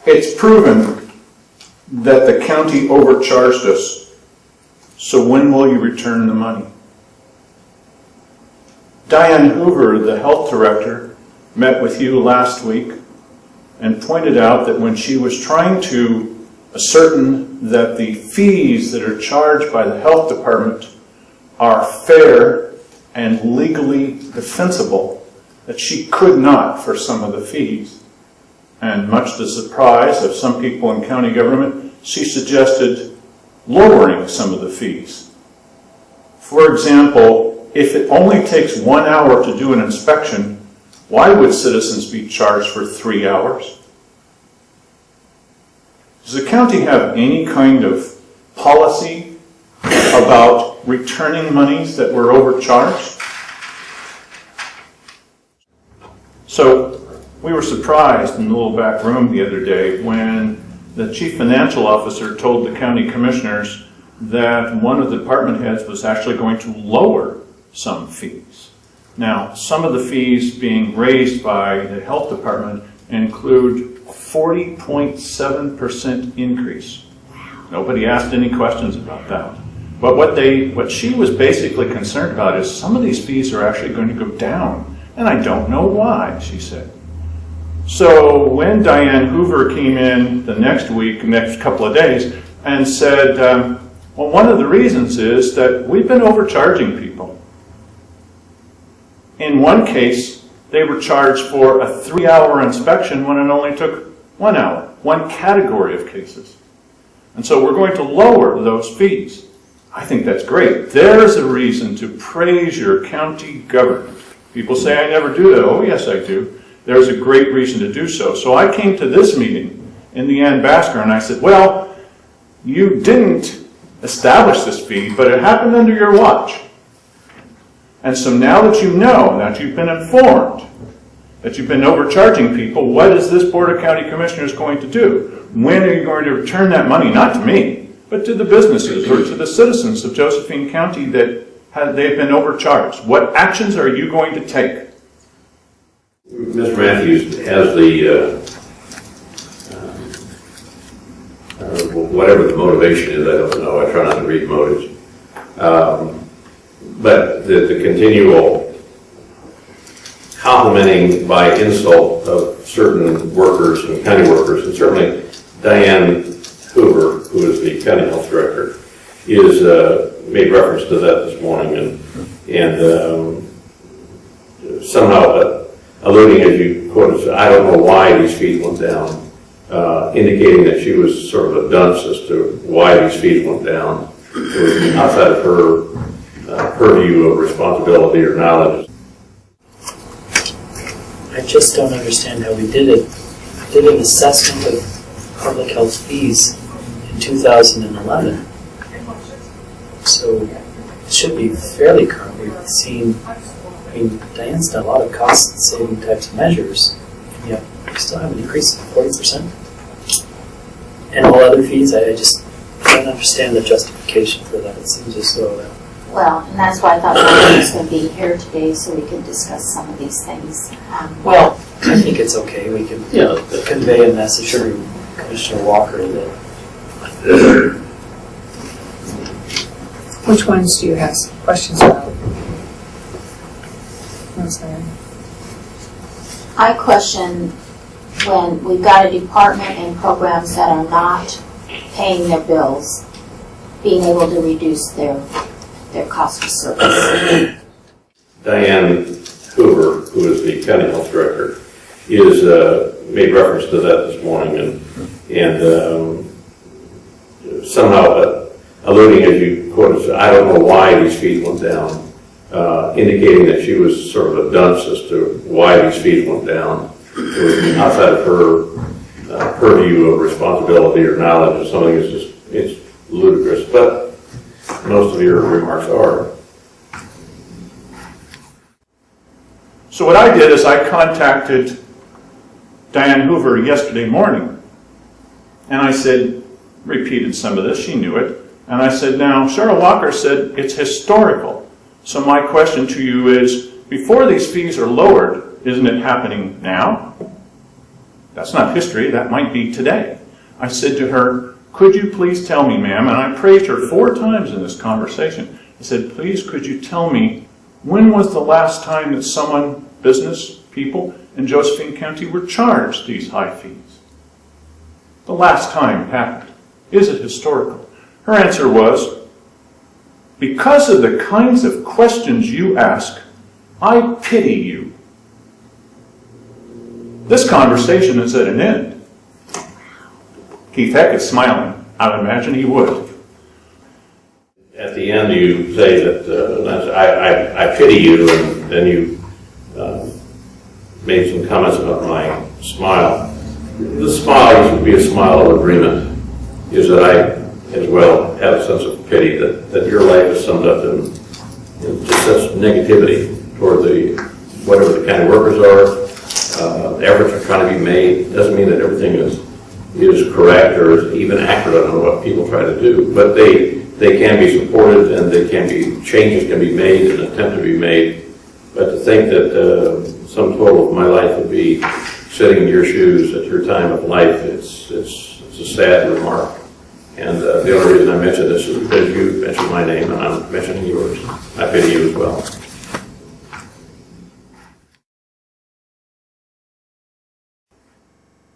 It's proven that the county overcharged us. So when will you return the money? Diane Hoover, the health director, met with you last week and pointed out that when she was trying to ascertain that the fees that are charged by the health department are fair and legally defensible, that she could not for some of the fees. And much to the surprise of some people in county government, she suggested lowering some of the fees. For example, if it only takes 1 hour to do an inspection, why would citizens be charged for 3 hours? Does the county have any kind of policy about returning monies that were overcharged? So we were surprised in the little back room the other day when the chief financial officer told the county commissioners that one of the department heads was actually going to lower some fees. Now, some of the fees being raised by the health department include 40.7% increase. Nobody asked any questions about that. But what she was basically concerned about is some of these fees are actually going to go down, and I don't know why, she said. So when Diane Hoover came in the next couple of days, and said, well, one of the reasons is that we've been overcharging people. In one case, they were charged for a 3-hour inspection when it only took 1 hour, one category of cases. And so we're going to lower those fees. I think that's great. There's a reason to praise your county government. People say, I never do that. Oh, yes, I do. There's a great reason to do so. So I came to this meeting in the Ann Basker and I said, well, you didn't establish this fee, but it happened under your watch. And so now that you know, that you've been informed, that you've been overcharging people, what is this Board of County Commissioners going to do? When are you going to return that money? Not to me, but to the businesses or to the citizens of Josephine County that they've been overcharged. What actions are you going to take? Mr. Matthews has the, whatever the motivation is, I don't know. I try not to read motives. But the continual complimenting by insult of certain workers and county workers, and certainly Diane Hoover, who is the county health director, is made reference to that this morning, and somehow alluding, as you quoted, I don't know why these fees went down, indicating that she was sort of a dunce as to why these fees went down. It was outside of her purview of responsibility or knowledge. I just don't understand how we did it. We did an assessment of public health fees in 2011. So it should be fairly current. We've seen, Diane's done a lot of cost-saving types of measures, and yet we still have an increase of 40%. And all other fees, I just don't understand the justification for that. It seems as though well, and that's why I thought Diane was going to be here today so we could discuss some of these things. Well, I think it's okay. We can convey a message to Commissioner Walker that. Which ones do you have some questions about? I question when we've got a department and programs that are not paying their bills, being able to reduce their cost of service. Diane Hoover, who is the county health director, is made reference to that this morning, and somehow alluding, as you quoted, I don't know why these fees went down, indicating that she was sort of a dunce as to why these fees went down. It was outside of her purview of responsibility or knowledge of something. It's ludicrous, but most of your remarks are. So what I did is I contacted Diane Hoover yesterday morning, and I said, repeated some of this, she knew it, and I said, now, Cheryl Walker said it's historical. So my question to you is, before these fees are lowered, isn't it happening now? That's not history, that might be today. I said to her, could you please tell me, ma'am, and I praised her 4 times in this conversation. I said, please, could you tell me, when was the last time that someone, business people, in Josephine County were charged these high fees? The last time it happened. Is it historical? Her answer was, because of the kinds of questions you ask, I pity you. This conversation is at an end. Keith Heck is smiling. I would imagine he would. At the end, you say that I pity you, and then you made some comments about my smile. The smile used to be a smile of agreement, is that I as well have a sense of pity that your life is summed up in just such negativity toward whatever the county workers are. Efforts are trying to be made. Doesn't mean that everything is correct or is even accurate on what people try to do, but they can be supported, and changes can be made, and an attempt to be made. But to think that some total of my life would be sitting in your shoes at your time of life, it's a sad remark. And the only reason I mention this is because you mentioned my name, and I'm mentioning yours. I pity you as well.